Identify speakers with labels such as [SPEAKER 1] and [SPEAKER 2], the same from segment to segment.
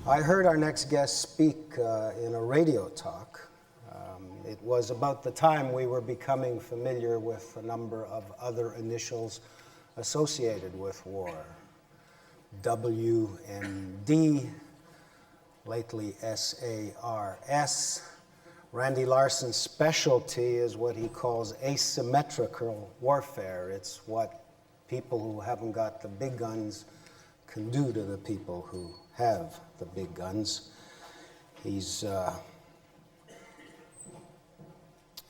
[SPEAKER 1] I heard our next guest speak in a radio talk. It was about the time we were becoming familiar with a number of other initials associated with war. WMD, lately SARS. Randy Larsen's specialty is what he calls asymmetrical warfare. It's what people who haven't got the big guns can do to the people who have the big guns. He's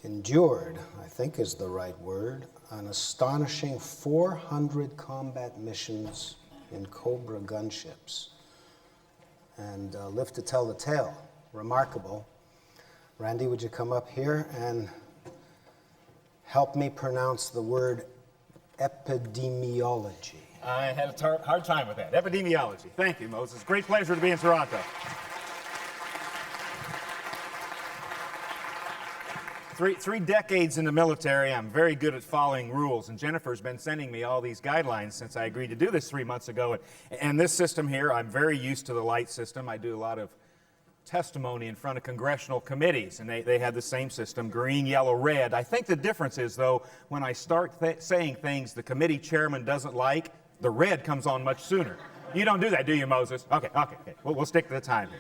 [SPEAKER 1] endured, I think is the right word, an astonishing 400 combat missions in Cobra gunships, and lived to tell the tale. Remarkable. Randy, would you come up here and help me pronounce the word epidemiology?
[SPEAKER 2] I had a hard time with that. Epidemiology. Thank you, Moses. Great pleasure to be in Toronto. Three decades in the military, I'm very good at following rules, and Jennifer's been sending me all these guidelines since I agreed to do this 3 months ago. And this system here, I'm very used to the light system. I do a lot of testimony in front of congressional committees, and they have the same system, green, yellow, red. I think the difference is, though, when I start saying things the committee chairman doesn't like, the red comes on much sooner. You don't do that, do you, Moses? Okay. We'll stick to the time here.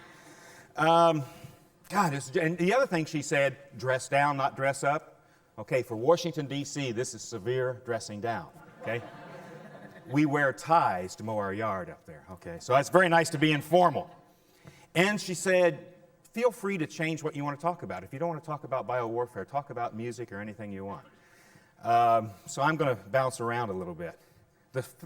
[SPEAKER 2] And the other thing she said, dress down, not dress up. Okay, for Washington, D.C., this is severe dressing down, okay? We wear ties to mow our yard up there, okay? So it's very nice to be informal. And she said, feel free to change what you want to talk about. If you don't want to talk about biowarfare, talk about music or anything you want. So I'm going to bounce around a little bit.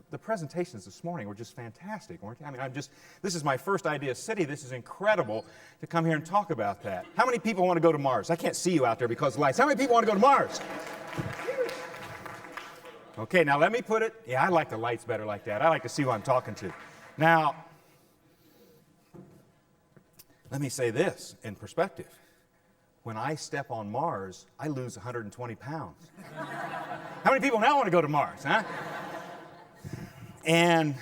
[SPEAKER 2] The presentations this morning were just fantastic, weren't they? I mean, this is my first IdeaCity. This is incredible to come here and talk about that. How many people want to go to Mars? I can't see you out there because of the lights. How many people want to go to Mars? Okay, now let me put it, I like the lights better like that. I like to see who I'm talking to. Now, let me say this in perspective. When I step on Mars, I lose 120 pounds. How many people now want to go to Mars, huh? And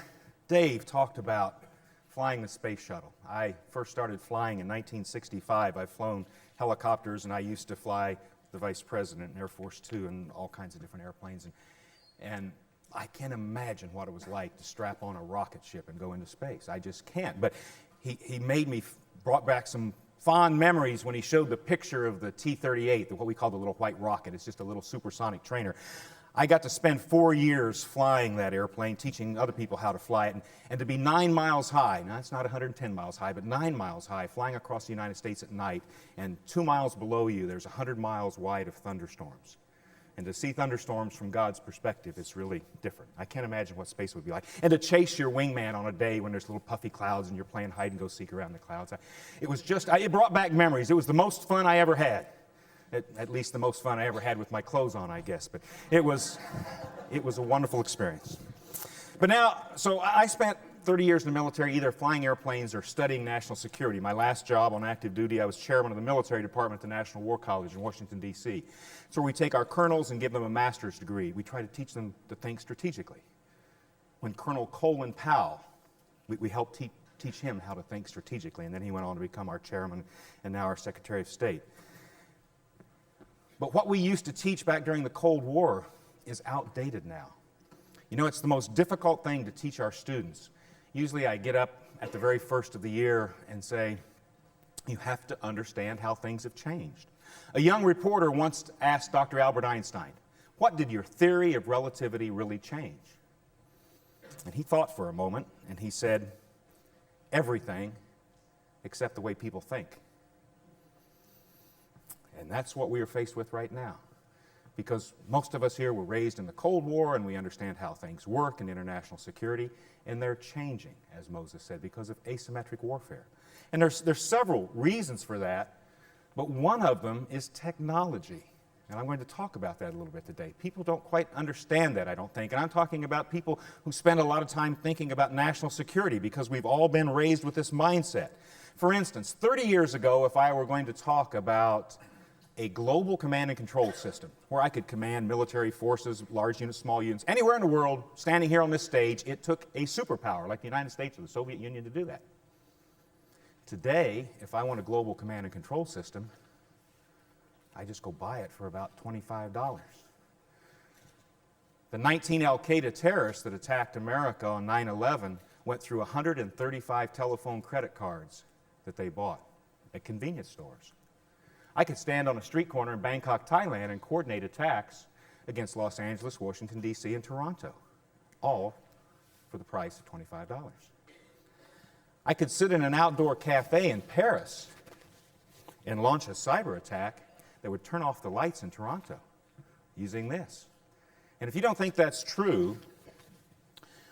[SPEAKER 2] Dave talked about flying the space shuttle. I first started flying in 1965. I've flown helicopters, and I used to fly the Vice President in Air Force Two and all kinds of different airplanes. And I can't imagine what it was like to strap on a rocket ship and go into space. I just can't. But he brought back some fond memories when he showed the picture of the T-38, what we call the little white rocket. It's just a little supersonic trainer. I got to spend 4 years flying that airplane, teaching other people how to fly it, and to be 9 miles high. Now, it's not 110 miles high, but 9 miles high, flying across the United States at night, and 2 miles below you, there's 100 miles wide of thunderstorms. And to see thunderstorms from God's perspective is really different. I can't imagine what space would be like. And to chase your wingman on a day when there's little puffy clouds and you're playing hide-and-go-seek around the clouds. It brought back memories. It was the most fun I ever had. At least the most fun I ever had with my clothes on, I guess. But it was a wonderful experience. But now, so I spent 30 years in the military either flying airplanes or studying national security. My last job on active duty, I was chairman of the military department at the National War College in Washington, D.C. So we take our colonels and give them a master's degree. We try to teach them to think strategically. When Colonel Colin Powell, we helped teach him how to think strategically, and then he went on to become our chairman and now our Secretary of State. But what we used to teach back during the Cold War is outdated now. You know, it's the most difficult thing to teach our students. Usually I get up at the very first of the year and say, you have to understand how things have changed. A young reporter once asked Dr. Albert Einstein, what did your theory of relativity really change? And he thought for a moment, and he said, everything except the way people think. And that's what we are faced with right now. Because most of us here were raised in the Cold War, and we understand how things work in international security, and they're changing, as Moses said, because of asymmetric warfare. And there's several reasons for that, but one of them is technology. And I'm going to talk about that a little bit today. People don't quite understand that, I don't think. And I'm talking about people who spend a lot of time thinking about national security because we've all been raised with this mindset. For instance, 30 years ago, if I were going to talk about a global command and control system where I could command military forces, large units, small units, anywhere in the world, standing here on this stage, it took a superpower like the United States or the Soviet Union to do that. Today, if I want a global command and control system, I just go buy it for about $25. The 19 al-Qaeda terrorists that attacked America on 9/11 went through 135 telephone credit cards that they bought at convenience stores. I could stand on a street corner in Bangkok, Thailand, and coordinate attacks against Los Angeles, Washington, D.C., and Toronto, all for the price of $25. I could sit in an outdoor cafe in Paris and launch a cyber attack that would turn off the lights in Toronto using this. And if you don't think that's true,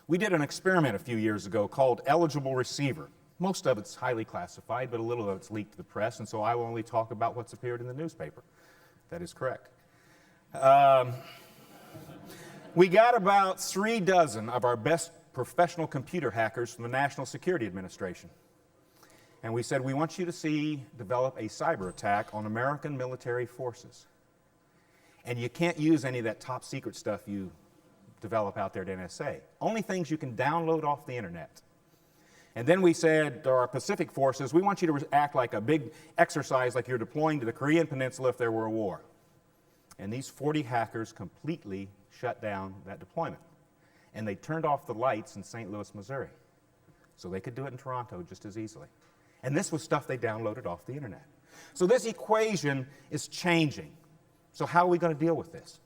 [SPEAKER 2] we did an experiment a few years ago called Eligible Receiver. Most of it's highly classified, but a little of it's leaked to the press, and so I will only talk about what's appeared in the newspaper. That is correct. We got about 3 dozen of our best professional computer hackers from the National Security Administration. And we said, we want you to develop a cyber attack on American military forces. And you can't use any of that top secret stuff you develop out there at NSA. Only things you can download off the internet. And then we said to our Pacific forces, we want you to act like a big exercise like you're deploying to the Korean Peninsula if there were a war. And these 40 hackers completely shut down that deployment. And they turned off the lights in St. Louis, Missouri. So they could do it in Toronto just as easily. And this was stuff they downloaded off the internet. So this equation is changing. So how are we going to deal with this?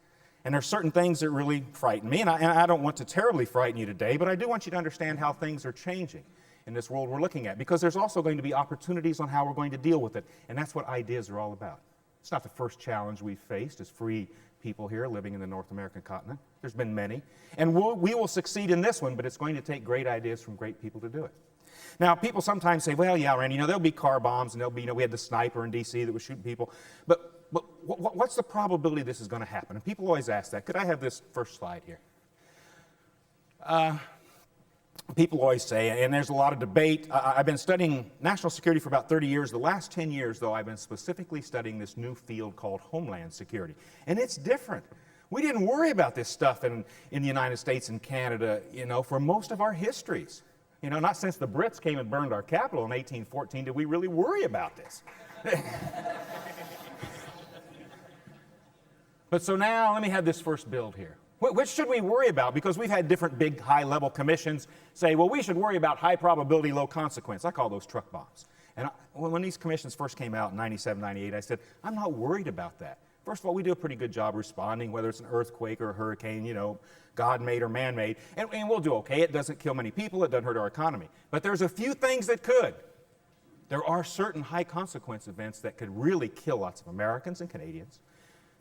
[SPEAKER 2] And there are certain things that really frighten me, and I don't want to terribly frighten you today, but I do want you to understand how things are changing in this world we're looking at, because there's also going to be opportunities on how we're going to deal with it, and that's what ideas are all about. It's not the first challenge we've faced as free people here living in the North American continent. There's been many, and we will succeed in this one, but it's going to take great ideas from great people to do it. Now, people sometimes say, well, yeah, Randy, there'll be car bombs, and there'll be, we had the sniper in D.C. that was shooting people, but what's the probability this is going to happen? And people always ask that. Could I have this first slide here? People always say, and there's a lot of debate, I've been studying national security for about 30 years. The last 10 years, though, I've been specifically studying this new field called homeland security. And it's different. We didn't worry about this stuff in the United States and Canada, for most of our histories. Not since the Brits came and burned our capital in 1814 did we really worry about this. But so now, let me have this first build here. Which should we worry about? Because we've had different big high-level commissions say, well, we should worry about high probability, low consequence. I call those truck bombs. And when these commissions first came out in 97, 98, I said, I'm not worried about that. First of all, we do a pretty good job responding, whether it's an earthquake or a hurricane, God-made or man-made. And we'll do okay. It doesn't kill many people. It doesn't hurt our economy. But there's a few things that could. There are certain high-consequence events that could really kill lots of Americans and Canadians,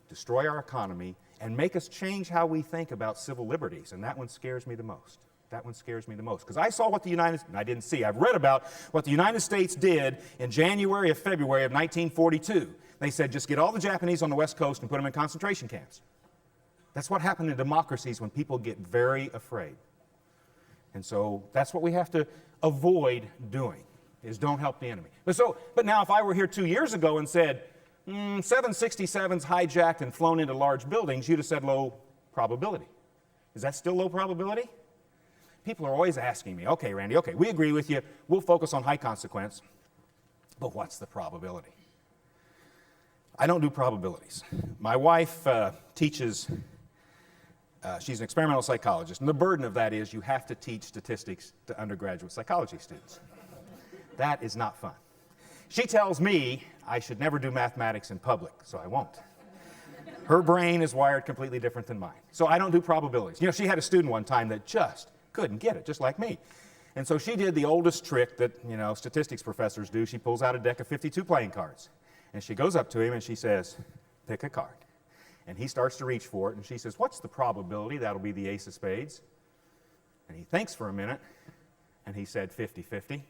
[SPEAKER 2] destroy our economy, and make us change how we think about civil liberties. And that one scares me the most. That one scares me the most. Because I saw what I've read about what the United States did in January or February of 1942. They said, just get all the Japanese on the West Coast and put them in concentration camps. That's what happened in democracies when people get very afraid. And so that's what we have to avoid doing, is don't help the enemy. But now if I were here 2 years ago and said, 767s hijacked and flown into large buildings, you'd have said low probability. Is that still low probability? People are always asking me, okay, Randy, okay, we agree with you. We'll focus on high consequence. But what's the probability? I don't do probabilities. My wife teaches, she's an experimental psychologist, and the burden of that is you have to teach statistics to undergraduate psychology students. That is not fun. She tells me I should never do mathematics in public, so I won't. Her brain is wired completely different than mine. So I don't do probabilities. She had a student one time that just couldn't get it, just like me. And so she did the oldest trick that, statistics professors do. She pulls out a deck of 52 playing cards. And she goes up to him and she says, pick a card. And he starts to reach for it, and she says, what's the probability that'll be the ace of spades? And he thinks for a minute, and he said 50-50.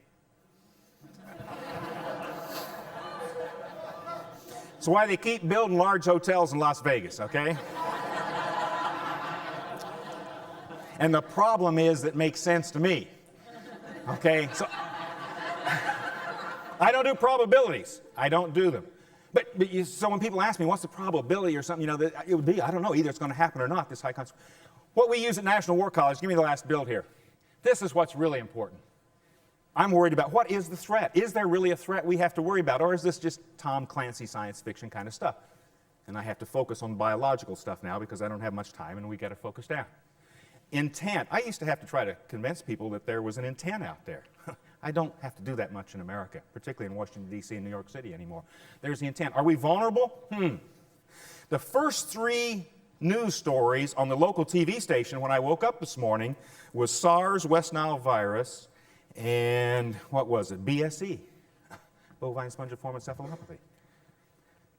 [SPEAKER 2] That's why they keep building large hotels in Las Vegas, okay? And the problem is that makes sense to me, okay? So I don't do probabilities. I don't do them. So when people ask me, what's the probability or something, it would be, I don't know, either it's going to happen or not, this high consequence. What we use at National War College, give me the last build here. This is what's really important. I'm worried about what is the threat? Is there really a threat we have to worry about, or is this just Tom Clancy science fiction kind of stuff? And I have to focus on biological stuff now because I don't have much time and we got to focus down. Intent. I used to have to try to convince people that there was an intent out there. I don't have to do that much in America, particularly in Washington, D.C. and New York City anymore. There's the intent. Are we vulnerable? The first 3 news stories on the local TV station when I woke up this morning was SARS, West Nile virus, and what was it? BSE, bovine spongiform encephalopathy,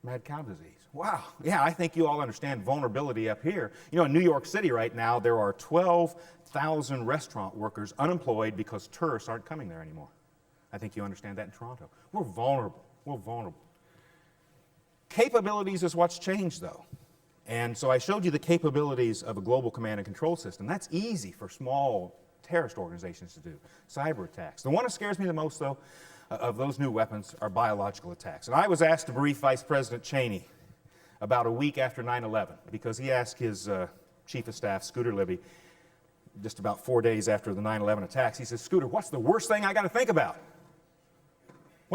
[SPEAKER 2] mad cow disease. Wow, yeah, I think you all understand vulnerability up here. You know, in New York City right now, there are 12,000 restaurant workers unemployed because tourists aren't coming there anymore. I think you understand that in Toronto. We're vulnerable. We're vulnerable. Capabilities is what's changed, though. And so I showed you the capabilities of a global command and control system. That's easy for small terrorist organizations to do. Cyberattacks. The one that scares me the most, though, of those new weapons are biological attacks. And I was asked to brief Vice President Cheney about a week after 9/11 because he asked his Chief of Staff, Scooter Libby, just about 4 days after the 9/11 attacks, he says, Scooter, what's the worst thing I got to think about?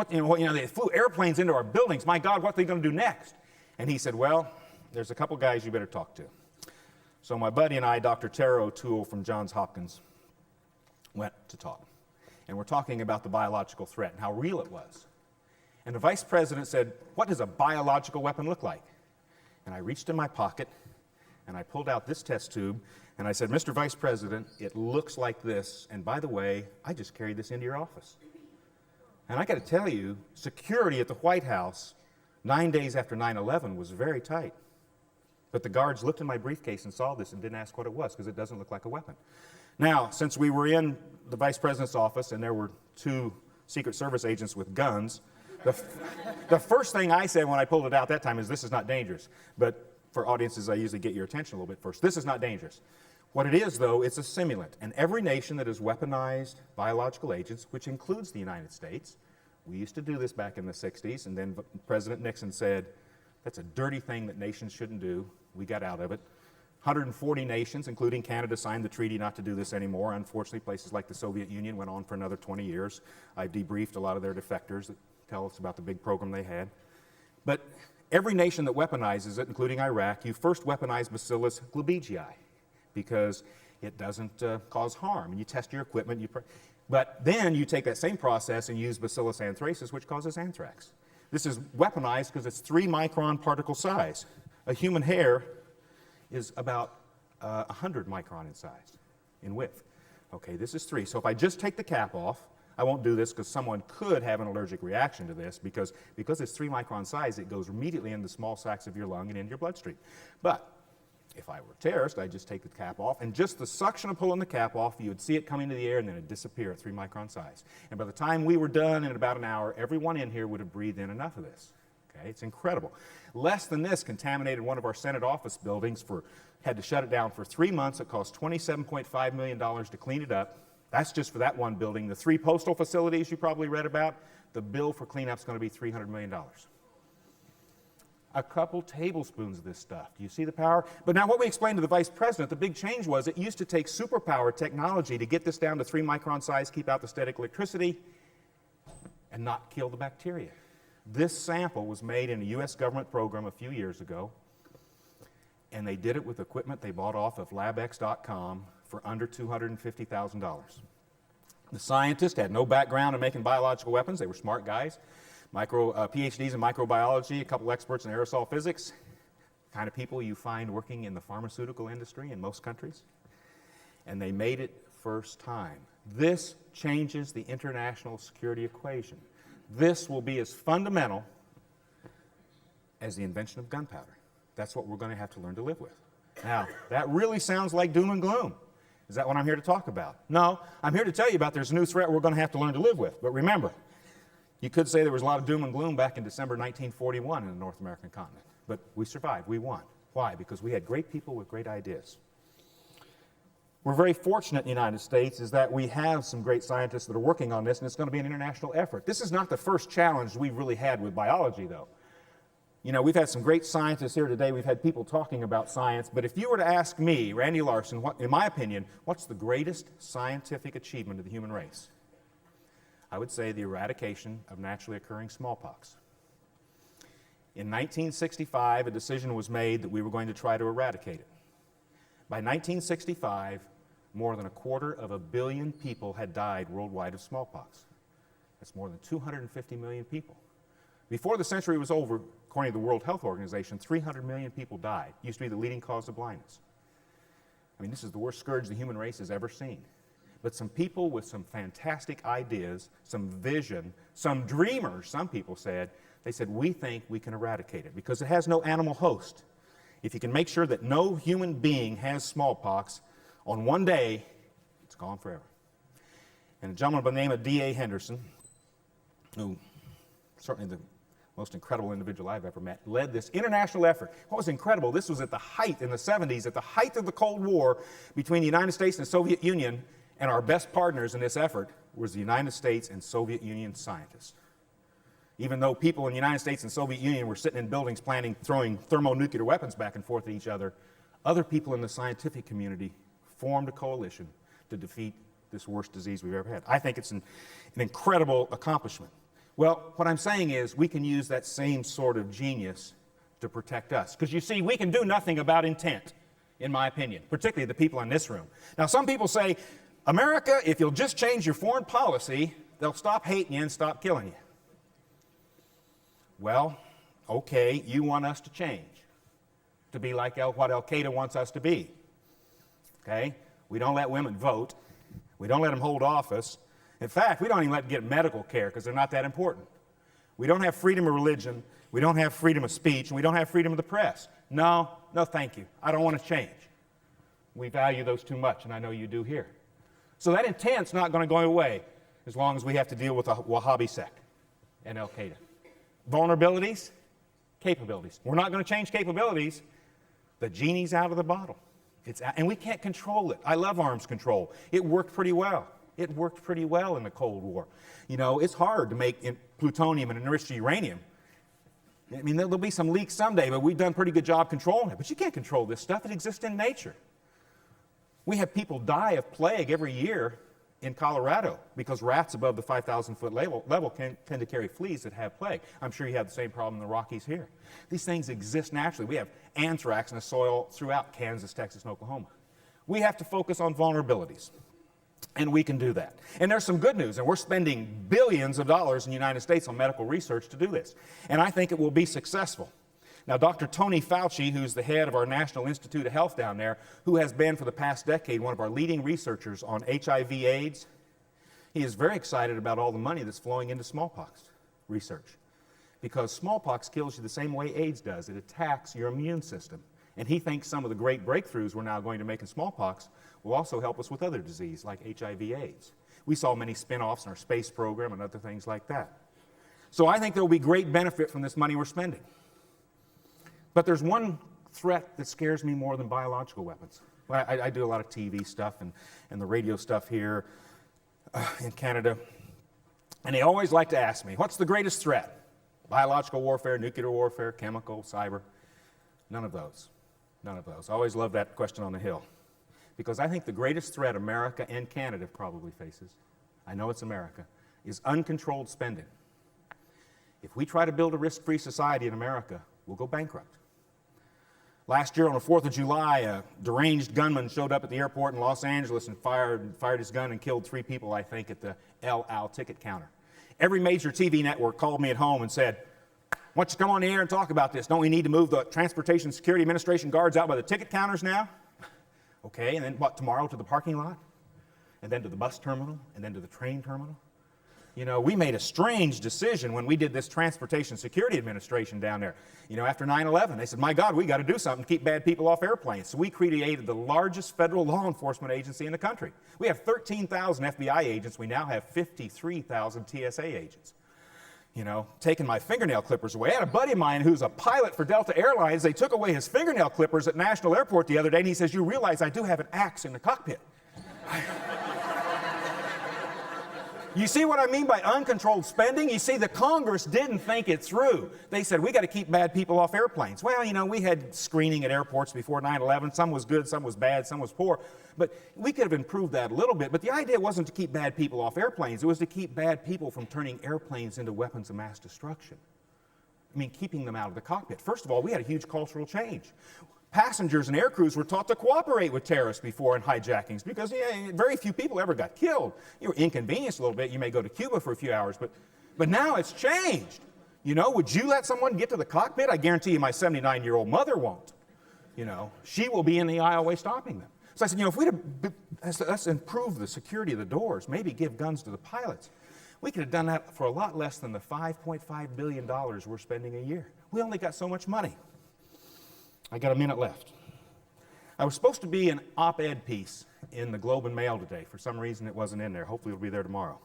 [SPEAKER 2] They flew airplanes into our buildings. My God, what are they going to do next? And he said, well, there's a couple guys you better talk to. So my buddy and I, Dr. Tara O'Toole from Johns Hopkins, went to talk. And we're talking about the biological threat and how real it was. And the Vice President said, what does a biological weapon look like? And I reached in my pocket, and I pulled out this test tube, and I said, Mr. Vice President, it looks like this, and by the way, I just carried this into your office. And I got to tell you, security at the White House 9 days after 9/11 was very tight. But the guards looked in my briefcase and saw this and didn't ask what it was because it doesn't look like a weapon. Now, since we were in the Vice President's office and there were 2 Secret Service agents with guns, the first thing I said when I pulled it out that time is, this is not dangerous. But for audiences, I usually get your attention a little bit first. This is not dangerous. What it is, though, it's a simulant. And every nation that has weaponized biological agents, which includes the United States, we used to do this back in the 60s, and then President Nixon said, that's a dirty thing that nations shouldn't do. We got out of it. 140 nations, including Canada, signed the treaty not to do this anymore. Unfortunately, places like the Soviet Union went on for another 20 years. I've debriefed a lot of their defectors that tell us about the big program they had. But every nation that weaponizes it, including Iraq, you first weaponize Bacillus glabellii because it doesn't cause harm. And you test your equipment. But then you take that same process and use Bacillus anthracis, which causes anthrax. This is weaponized because it's 3-micron particle size. A human hair is about 100 micron in size, in width. Okay, this is 3. So if I just take the cap off, I won't do this because someone could have an allergic reaction to this because it's 3-micron size, it goes immediately into the small sacs of your lung and into your bloodstream. But if I were a terrorist, I'd just take the cap off, and just the suction of pulling the cap off, you would see it come into the air and then it'd disappear at 3-micron size. And by the time we were done in about an hour, everyone in here would have breathed in enough of this. Okay, it's incredible. Less than this contaminated one of our Senate office buildings, had to shut it down for 3 months. It cost $27.5 million to clean it up. That's just for that one building. The 3 postal facilities you probably read about, the bill for cleanup is going to be $300 million. A couple tablespoons of this stuff. Do you see the power? But now what we explained to the Vice President, the big change was it used to take superpower technology to get this down to 3-micron size, keep out the static electricity, and not kill the bacteria. This sample was made in a U.S. government program a few years ago, and they did it with equipment they bought off of labx.com for under $250,000. The scientists had no background in making biological weapons. They were smart guys. PhDs in microbiology, a couple experts in aerosol physics, kind of people you find working in the pharmaceutical industry in most countries. And they made it first time. This changes the international security equation. This will be as fundamental as the invention of gunpowder. That's what we're going to have to learn to live with. Now, that really sounds like doom and gloom. Is that what I'm here to talk about? No, I'm here to tell you about there's a new threat we're going to have to learn to live with. But remember, you could say there was a lot of doom and gloom back in December 1941 in the North American continent. But we survived. We won. Why? Because we had great people with great ideas. We're very fortunate in the United States is that we have some great scientists that are working on this, and it's going to be an international effort. This is not the first challenge we've really had with biology, though. You know, we've had some great scientists here today. We've had people talking about science. But if you were to ask me, Randy Larsen, in my opinion, what's the greatest scientific achievement of the human race? I would say the eradication of naturally occurring smallpox. In 1965, a decision was made that we were going to try to eradicate it. By 1965, more than 250 million people had died worldwide of smallpox. That's more than 250 million people. Before the century was over, according to the World Health Organization, 300 million people died. It used to be the leading cause of blindness. I mean, this is the worst scourge the human race has ever seen. But some people with some fantastic ideas, some vision, some dreamers, some people said, they said, we think we can eradicate it because it has no animal host. If you can make sure that no human being has smallpox, on one day, it's gone forever. And a gentleman by the name of D.A. Henderson, who certainly the most incredible individual I've ever met, led this international effort. What was incredible, this was at the height, in the 70s, at the height of the Cold War between the United States and the Soviet Union, and our best partners in this effort was the United States and Soviet Union scientists. Even though people in the United States and Soviet Union were sitting in buildings planning, throwing thermonuclear weapons back and forth at each other, other people in the scientific community formed a coalition to defeat this worst disease we've ever had. I think it's an incredible accomplishment. Well, what I'm saying is we can use that same sort of genius to protect us. Because you see, we can do nothing about intent, in my opinion, particularly the people in this room. Now, some people say, America, if you'll just change your foreign policy, they'll stop hating you and stop killing you. Well, okay, you want us to change, to be like what Al-Qaeda wants us to be. Okay? We don't let women vote. We don't let them hold office. In fact, we don't even let them get medical care because they're not that important. We don't have freedom of religion. We don't have freedom of speech. And we don't have freedom of the press. No, thank you. I don't want to change. We value those too much, and I know you do here. So that intent's not going to go away as long as we have to deal with a Wahhabi sect and Al-Qaeda. Vulnerabilities, capabilities. We're not going to change capabilities. The genie's out of the bottle. And we can't control it. I love arms control. It worked pretty well. It worked pretty well in the Cold War. You know, it's hard to make plutonium and enriched uranium. I mean, there'll be some leaks someday, but we've done a pretty good job controlling it. But you can't control this stuff. It exists in nature. We have people die of plague every year in Colorado because rats above the 5,000-foot level tend to carry fleas that have plague. I'm sure you have the same problem in the Rockies here. These things exist naturally. We have anthrax in the soil throughout Kansas, Texas, and Oklahoma. We have to focus on vulnerabilities, and we can do that. And there's some good news, and we're spending billions of dollars in the United States on medical research to do this, and I think it will be successful. Now, Dr. Tony Fauci, who's the head of our National Institute of Health down there, who has been for the past decade one of our leading researchers on HIV/AIDS, he is very excited about all the money that's flowing into smallpox research. Because smallpox kills you the same way AIDS does. It attacks your immune system. And he thinks some of the great breakthroughs we're now going to make in smallpox will also help us with other disease like HIV/AIDS. We saw many spin-offs in our space program and other things like that. So I think there will be great benefit from this money we're spending. But there's one threat that scares me more than biological weapons. Well, I do a lot of TV stuff and the radio stuff here in Canada. And they always like to ask me, what's the greatest threat? Biological warfare, nuclear warfare, chemical, cyber? None of those. None of those. I always love that question on the Hill. Because I think the greatest threat America and Canada probably faces, I know it's America, is uncontrolled spending. If we try to build a risk-free society in America, we'll go bankrupt. Last year on the 4th of July, a deranged gunman showed up at the airport in Los Angeles and fired his gun and killed 3 people, I think, at the El Al ticket counter. Every major TV network called me at home and said, why don't you come on the air and talk about this? Don't we need to move the Transportation Security Administration guards out by the ticket counters now? Okay, and then what, tomorrow to the parking lot? And then to the bus terminal? And then to the train terminal? You know, we made a strange decision when we did this Transportation Security Administration down there. You know, after 9/11, they said, my God, we got to do something to keep bad people off airplanes. So we created the largest federal law enforcement agency in the country. We have 13,000 FBI agents. We now have 53,000 TSA agents. You know, taking my fingernail clippers away. I had a buddy of mine who's a pilot for Delta Airlines. They took away his fingernail clippers at National Airport the other day, and he says, you realize I do have an axe in the cockpit. You see what I mean by uncontrolled spending? You see, the Congress didn't think it through. They said, we got to keep bad people off airplanes. Well, you know, we had screening at airports before 9/11. Some was good, some was bad, some was poor. But we could have improved that a little bit. But the idea wasn't to keep bad people off airplanes. It was to keep bad people from turning airplanes into weapons of mass destruction. I mean, keeping them out of the cockpit. First of all, we had a huge cultural change. Passengers and air crews were taught to cooperate with terrorists before in hijackings because very few people ever got killed. You were inconvenienced a little bit. You may go to Cuba for a few hours, but now it's changed. You know, would you let someone get to the cockpit? I guarantee you my 79-year-old mother won't. You know, she will be in the aisleway stopping them. So I said, you know, let's improve the security of the doors, maybe give guns to the pilots. We could have done that for a lot less than the $5.5 billion we're spending a year. We only got so much money. I got a minute left. I was supposed to be an op-ed piece in the Globe and Mail today. For some reason, it wasn't in there. Hopefully, it'll be there tomorrow.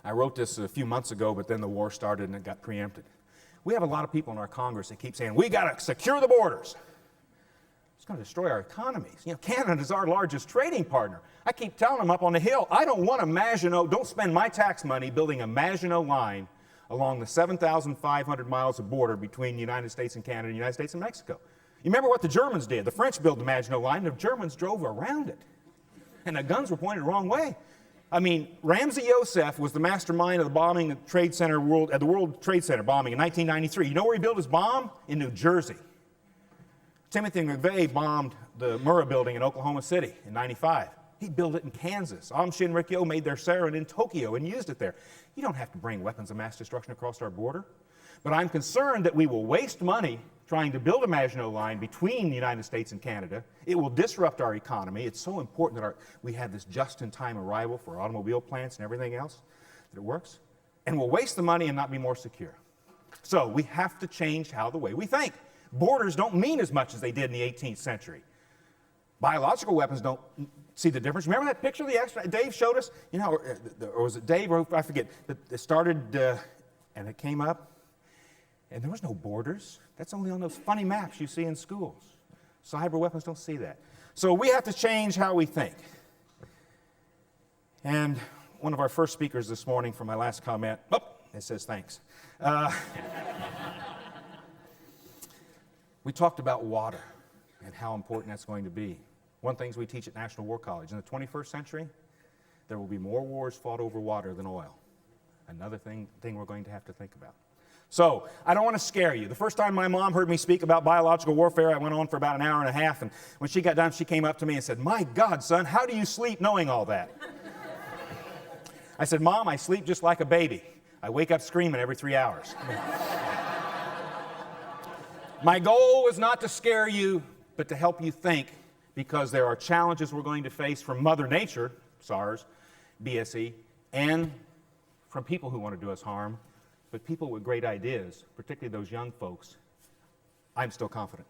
[SPEAKER 2] I wrote this a few months ago, but then the war started and it got preempted. We have a lot of people in our Congress that keep saying, we got to secure the borders. It's going to destroy our economies. You know, Canada is our largest trading partner. I keep telling them up on the Hill, I don't want don't spend my tax money building a Imagino Line along the 7,500 miles of border between the United States and Canada and the United States and Mexico. You remember what the Germans did? The French built the Imagino Line, the Germans drove around it. And the guns were pointed the wrong way. I mean, Ramzi Yousef was the mastermind of the bombing at the World Trade Center bombing in 1993. You know where he built his bomb? In New Jersey. Timothy McVeigh bombed the Murrah building in Oklahoma City in 95. He built it in Kansas. Aum Shinrikyo made their sarin in Tokyo and used it there. You don't have to bring weapons of mass destruction across our border. But I'm concerned that we will waste money trying to build a Maginot Line between the United States and Canada. It will disrupt our economy. It's so important that we have this just-in-time arrival for automobile plants and everything else, that it works. And we'll waste the money and not be more secure. So we have to change the way we think. Borders don't mean as much as they did in the 18th century. Biological weapons don't see the difference. Remember that picture Dave showed us? You know, or was it Dave? Or I forget. It started and it came up, and there was no borders. That's only on those funny maps you see in schools. Cyber weapons don't see that. So we have to change how we think. And one of our first speakers this morning for my last comment, it says thanks. We talked about water and how important that's going to be. One of the things we teach at National War College, in the 21st century, there will be more wars fought over water than oil. Another thing we're going to have to think about. So, I don't want to scare you. The first time my mom heard me speak about biological warfare, I went on for about an hour and a half, and when she got done, she came up to me and said, "My God, son, how do you sleep knowing all that?" I said, "Mom, I sleep just like a baby. I wake up screaming every 3 hours." My goal was not to scare you, but to help you think, because there are challenges we're going to face from Mother Nature, SARS, BSE, and from people who want to do us harm, but people with great ideas, particularly those young folks. I'm still confident.